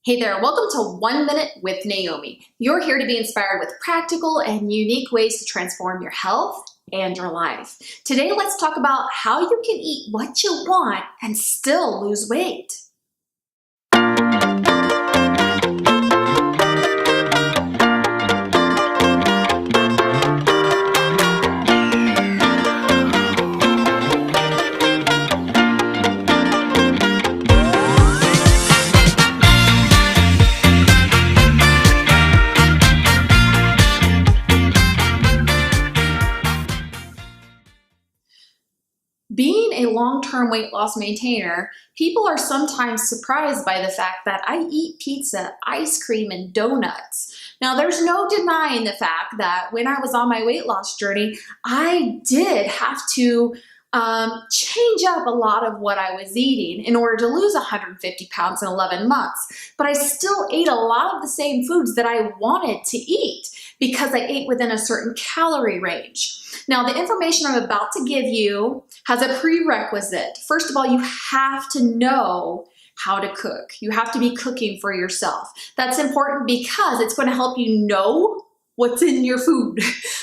Hey there, welcome to 1 Minute with Naomi. You're here to be inspired with practical and unique ways to transform your health and your life. Today, let's talk about how you can eat what you want and still lose weight. Being a long-term weight loss maintainer, people are sometimes surprised by the fact that I eat pizza, ice cream, and donuts. Now, there's no denying the fact that when I was on my weight loss journey, I did have to change up a lot of what I was eating in order to lose 150 pounds in 11 months. But I still ate a lot of the same foods that I wanted to eat because I ate within a certain calorie range. Now, the information I'm about to give you has a prerequisite. First of all, you have to know how to cook. You have to be cooking for yourself. That's important because it's going to help you know what's in your food,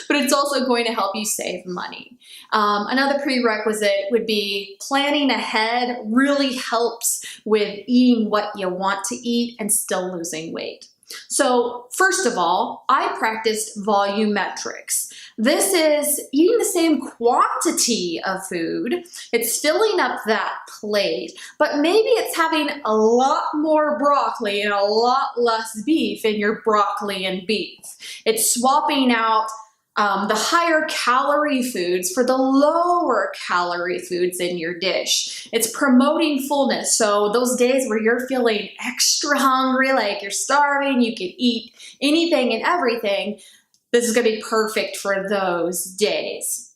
but it's also going to help you save money. Another prerequisite would be planning ahead really helps with eating what you want to eat and still losing weight. So first of all, I practiced volumetrics. This is eating the same quantity of food. It's filling up that plate, but maybe it's having a lot more broccoli and a lot less beef in your broccoli and beef. It's swapping out the higher calorie foods for the lower calorie foods in your dish. It's promoting fullness. So those days where you're feeling extra hungry, like you're starving, you can eat anything and everything, this is going to be perfect for those days.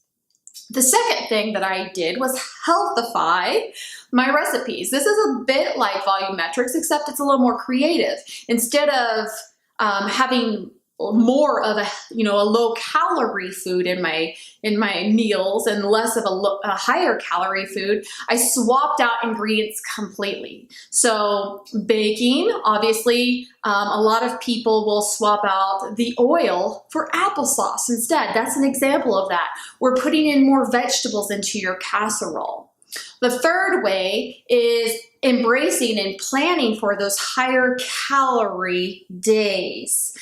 The second thing that I did was healthify my recipes. This is a bit like volumetrics, except it's a little more creative. Instead of having more of a low calorie food in my meals and less of a higher calorie food, I swapped out ingredients completely. So baking, obviously, a lot of people will swap out the oil for applesauce instead. That's an example of that. We're putting in more vegetables into your casserole. The third way is embracing and planning for those higher calorie days.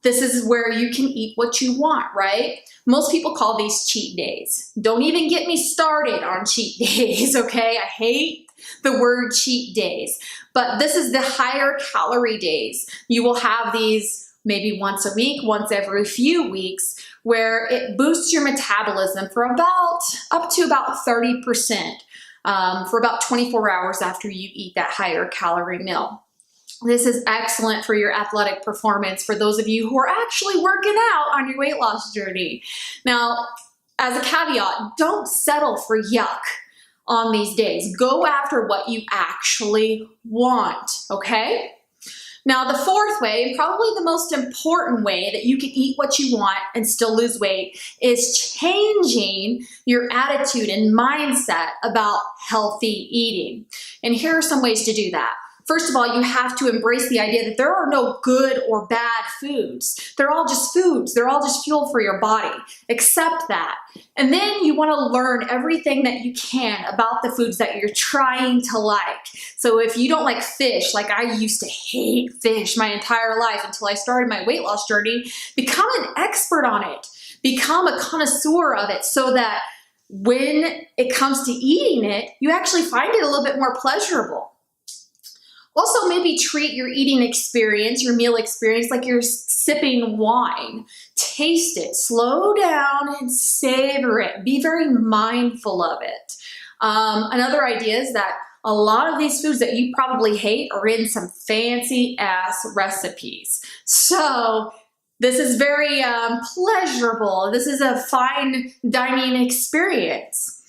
This is where you can eat what you want, right? Most people call these cheat days. Don't even get me started on cheat days, okay? I hate the word cheat days, but this is the higher calorie days. You will have these maybe once a week, once every few weeks, where it boosts your metabolism for up to about 30% for about 24 hours after you eat that higher calorie meal. This is excellent for your athletic performance for those of you who are actually working out on your weight loss journey. Now, as a caveat, don't settle for yuck on these days. Go after what you actually want, okay? Now, the fourth way, and probably the most important way that you can eat what you want and still lose weight, is changing your attitude and mindset about healthy eating. And here are some ways to do that. First of all, you have to embrace the idea that there are no good or bad foods. They're all just foods. They're all just fuel for your body. Accept that. And then you want to learn everything that you can about the foods that you're trying to like. So if you don't like fish, like I used to hate fish my entire life until I started my weight loss journey, become an expert on it. Become a connoisseur of it so that when it comes to eating it, you actually find it a little bit more pleasurable. Also, maybe treat your eating experience, your meal experience, like you're sipping wine. Taste it, slow down and savor it. Be very mindful of it. Another idea is that a lot of these foods that you probably hate are in some fancy ass recipes. So this is very pleasurable. This is a fine dining experience.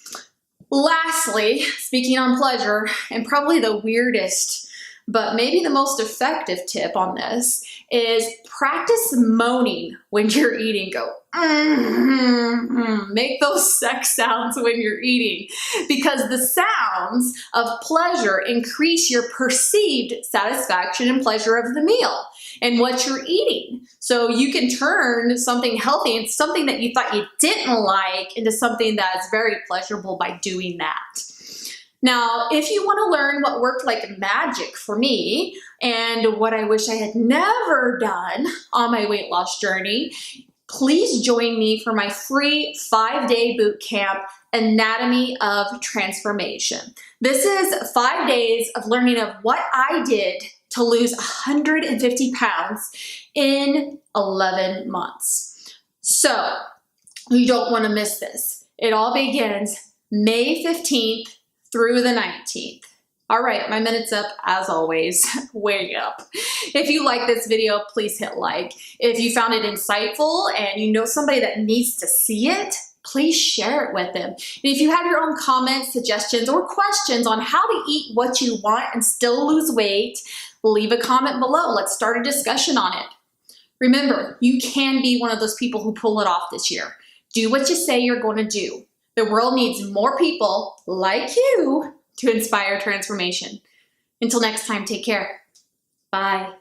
Lastly, speaking on pleasure, and probably the weirdest But maybe the most effective tip on this is practice moaning when you're eating. Go, make those sex sounds when you're eating, because the sounds of pleasure increase your perceived satisfaction and pleasure of the meal and what you're eating. So you can turn something healthy and something that you thought you didn't like into something that's very pleasurable by doing that. Now, if you want to learn what worked like magic for me and what I wish I had never done on my weight loss journey, please join me for my free 5-day boot camp, Anatomy of Transformation. This is 5 days of learning of what I did to lose 150 pounds in 11 months. So you don't want to miss this. It all begins May 15th through the 19th. All right, my minute's up as always, way up. If you like this video, please hit like. If you found it insightful and you know somebody that needs to see it, please share it with them. And if you have your own comments, suggestions, or questions on how to eat what you want and still lose weight, leave a comment below. Let's start a discussion on it. Remember, you can be one of those people who pull it off this year. Do what you say you're going to do. The world needs more people like you to inspire transformation. Until next time, take care. Bye.